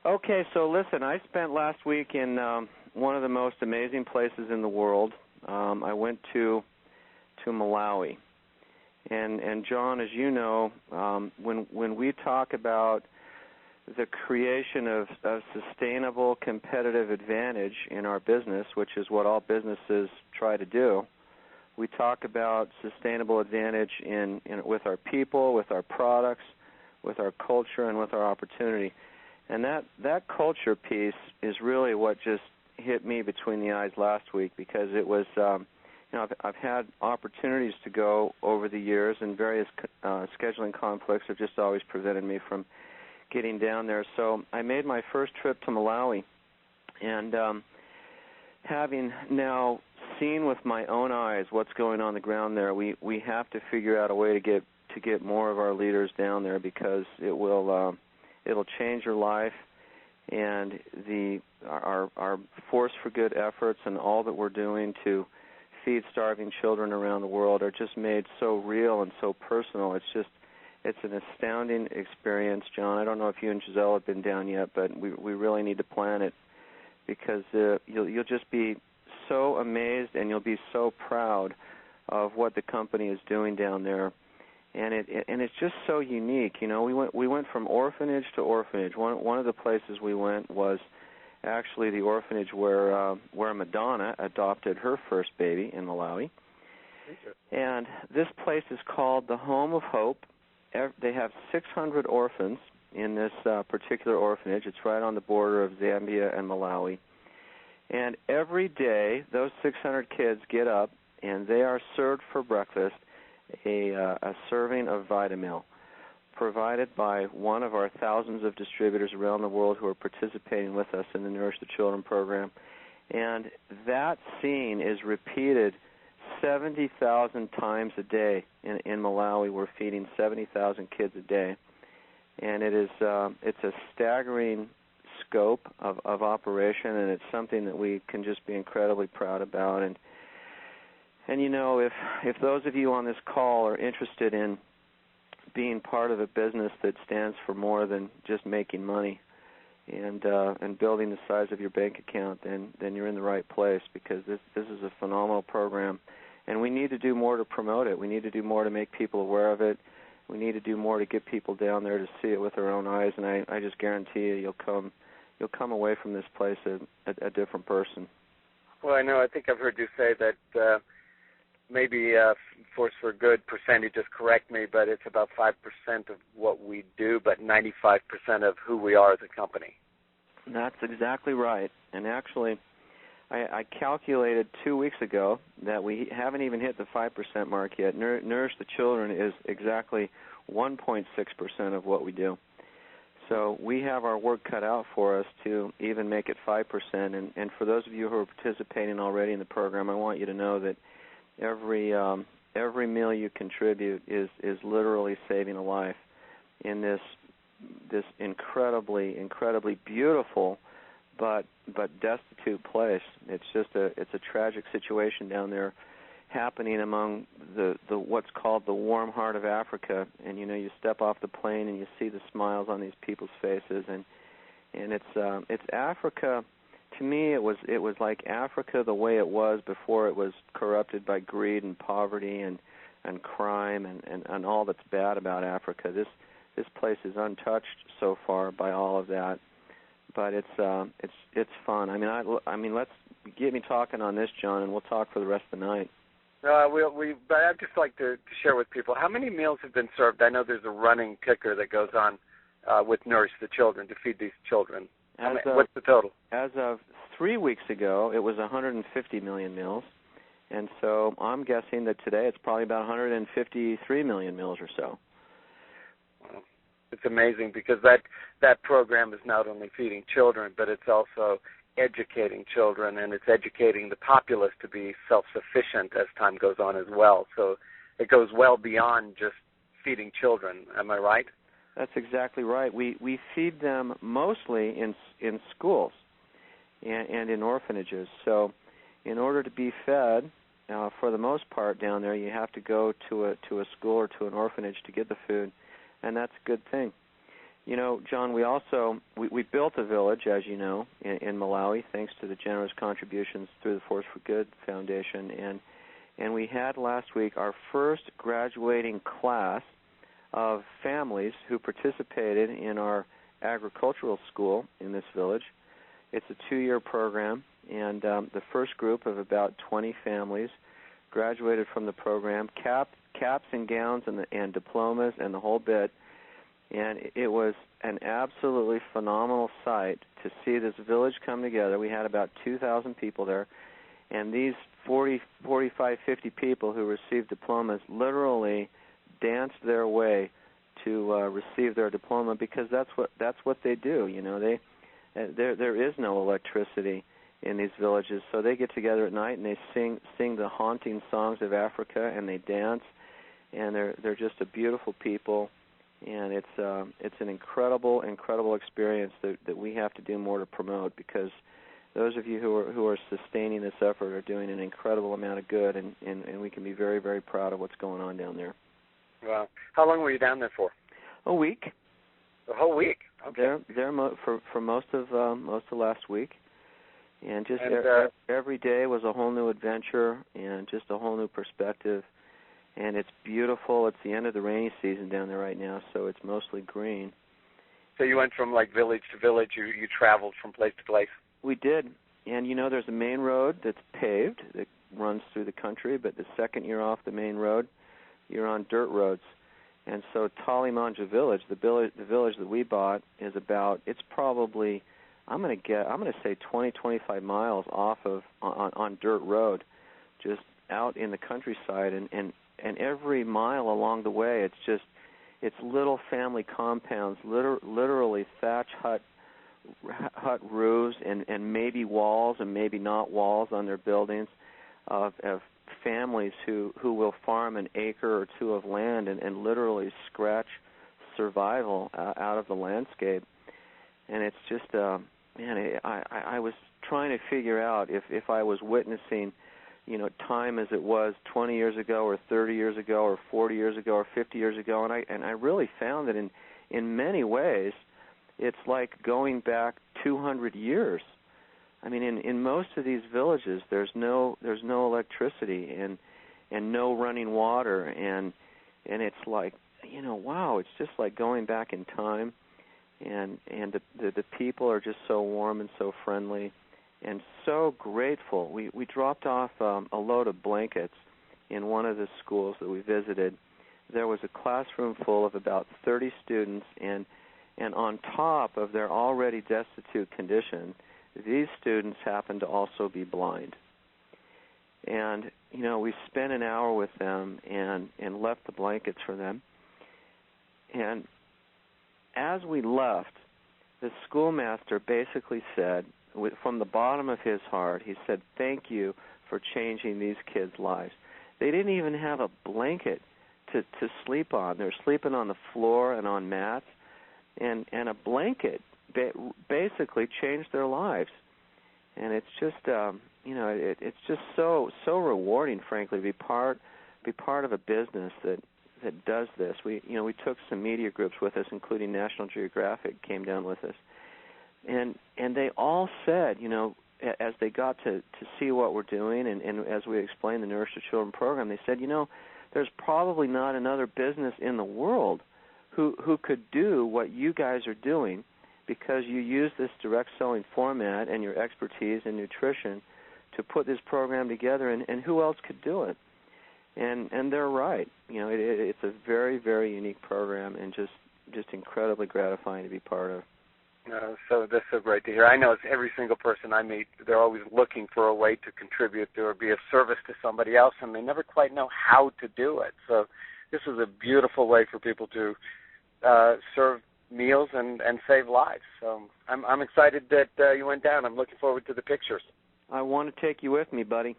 Okay, so listen, I spent last week in one of the most amazing places in the world. I went to Malawi. And John, as you know, when we talk about the creation of sustainable competitive advantage in our business, which is what all businesses try to do, we talk about sustainable advantage with our people, with our products, with our culture, and with our opportunity. And that culture piece is really what just hit me between the eyes last week, because it was, I've had opportunities to go over the years, and various scheduling conflicts have just always prevented me from getting down there. So I made my first trip to Malawi, and having now seen with my own eyes what's going on the ground there, we have to figure out a way to get more of our leaders down there, because it'll change your life, and our Force for Good efforts and all that we're doing to feed starving children around the world are just made so real and so personal. It's an astounding experience, John. I don't know if you and Giselle have been down yet, but we really need to plan it, because you'll just be so amazed, and you'll be so proud of what the company is doing down there. And it's just so unique. We went from orphanage to orphanage. One of the places we went was actually the orphanage where Madonna adopted her first baby in Malawi. And this place is called the Home of Hope. They have 600 orphans in this particular orphanage. It's right on the border of Zambia and Malawi. And every day, those 600 kids get up, and they are served for breakfast a serving of Vitamil, provided by one of our thousands of distributors around the world who are participating with us in the Nourish the Children program. And that scene is repeated 70,000 times a day in Malawi. We're feeding 70,000 kids a day, and it's a staggering scope of operation, and it's something that we can just be incredibly proud about. And if those of you on this call are interested in being part of a business that stands for more than just making money and building the size of your bank account, then you're in the right place, because this is a phenomenal program, and we need to do more to promote it. We need to do more to make people aware of it. We need to do more to get people down there to see it with their own eyes, and I just guarantee you'll come away from this place a different person. Well, I think I've heard you say that maybe Force for Good percentage, just correct me, but it's about 5% of what we do, but 95% of who we are as a company. That's exactly right. And actually, I calculated 2 weeks ago that we haven't even hit the 5% mark yet. Nourish the Children is exactly 1.6% of what we do. So we have our work cut out for us to even make it 5%. And for those of you who are participating already in the program, I want you to know that every meal you contribute is literally saving a life in this incredibly beautiful but destitute place. It's a tragic situation down there, happening among the what's called the warm heart of Africa. And you step off the plane and you see the smiles on these people's faces, and it's Africa. To me, it was like Africa the way it was before it was corrupted by greed and poverty and crime and all that's bad about Africa. This place is untouched so far by all of that, but it's fun. I mean, let's get me talking on this, John, and we'll talk for the rest of the night. But I'd just like to share with people, how many meals have been served? I know there's a running ticker that goes on with Nourish the Children to feed these children. What's the total? As of 3 weeks ago, it was 150 million meals, and so I'm guessing that today it's probably about 153 million meals or so. Well, it's amazing, because that program is not only feeding children, but it's also educating children, and it's educating the populace to be self-sufficient as time goes on as well. So it goes well beyond just feeding children. Am I right? That's exactly right. We feed them mostly in schools and in orphanages. So in order to be fed, for the most part down there, you have to go to a school or to an orphanage to get the food, and that's a good thing. You know, John, we built a village, as you know, in Malawi, thanks to the generous contributions through the Force for Good Foundation, and we had last week our first graduating class of families who participated in our agricultural school in this village. It's a 2-year program, and the first group of about 20 families graduated from the program, caps and gowns and diplomas and the whole bit. And it was an absolutely phenomenal sight to see this village come together. We had about 2,000 people there, and these 40, 45, 50 people who received diplomas literally danced their way to receive their diploma, because that's what they do. You know, there is no electricity in these villages, so they get together at night and they sing the haunting songs of Africa, and they dance, and they're just a beautiful people. And it's an incredible experience that we have to do more to promote, because those of you who are sustaining this effort are doing an incredible amount of good, and we can be very, very proud of what's going on down there. Wow. How long were you down there for? A week. A whole week. Okay. There for most of last week, and just every day was a whole new adventure and just a whole new perspective. And it's beautiful. It's the end of the rainy season down there right now, so it's mostly green. So you went from like village to village. You traveled from place to place. We did, and you know, there's a main road that's paved that runs through the country, but the second you're off the main road, you're on dirt roads. And so Talimanja Village, the village that we bought, is about, it's probably, I'm going to say 20, 25 miles off of on dirt road, just out in the countryside, and every mile along the way, it's little family compounds, literally thatch hut roofs, and maybe walls and maybe not walls on their buildings, of families who will farm an acre or two of land and literally scratch survival out of the landscape. And it's just, I was trying to figure out if I was witnessing, you know, time as it was 20 years ago or 30 years ago or 40 years ago or 50 years ago, and I really found that in many ways it's like going back 200 years. I mean, in most of these villages, there's no electricity and no running water, and it's like, you know, wow, it's just like going back in time, and the people are just so warm and so friendly and so grateful. We dropped off a load of blankets in one of the schools that we visited. There was a classroom full of about 30 students, and on top of their already destitute condition, these students happened to also be blind. And, you know, we spent an hour with them and left the blankets for them. And as we left, the schoolmaster basically said, from the bottom of his heart, he said, "Thank you for changing these kids' lives." They didn't even have a blanket to sleep on. They're sleeping on the floor and on mats, and a blanket basically changed their lives. And it's just, you know, it's just so rewarding, frankly, to be part of a business that does this. We took some media groups with us, including National Geographic came down with us, and they all said, you know, as they got to see what we're doing, and as we explained the Nourish the Children program, they said, you know, there's probably not another business in the world who could do what you guys are doing, because you use this direct selling format and your expertise in nutrition to put this program together, and who else could do it? And they're right. You know, it's a very, very unique program, and just incredibly gratifying to be part of. So that's so great to hear. I know it's every single person I meet, they're always looking for a way to contribute to or be of service to somebody else, and they never quite know how to do it. So this is a beautiful way for people to serve meals and save lives. So I'm excited that you went down. I'm looking forward to the pictures. I want to take you with me, buddy.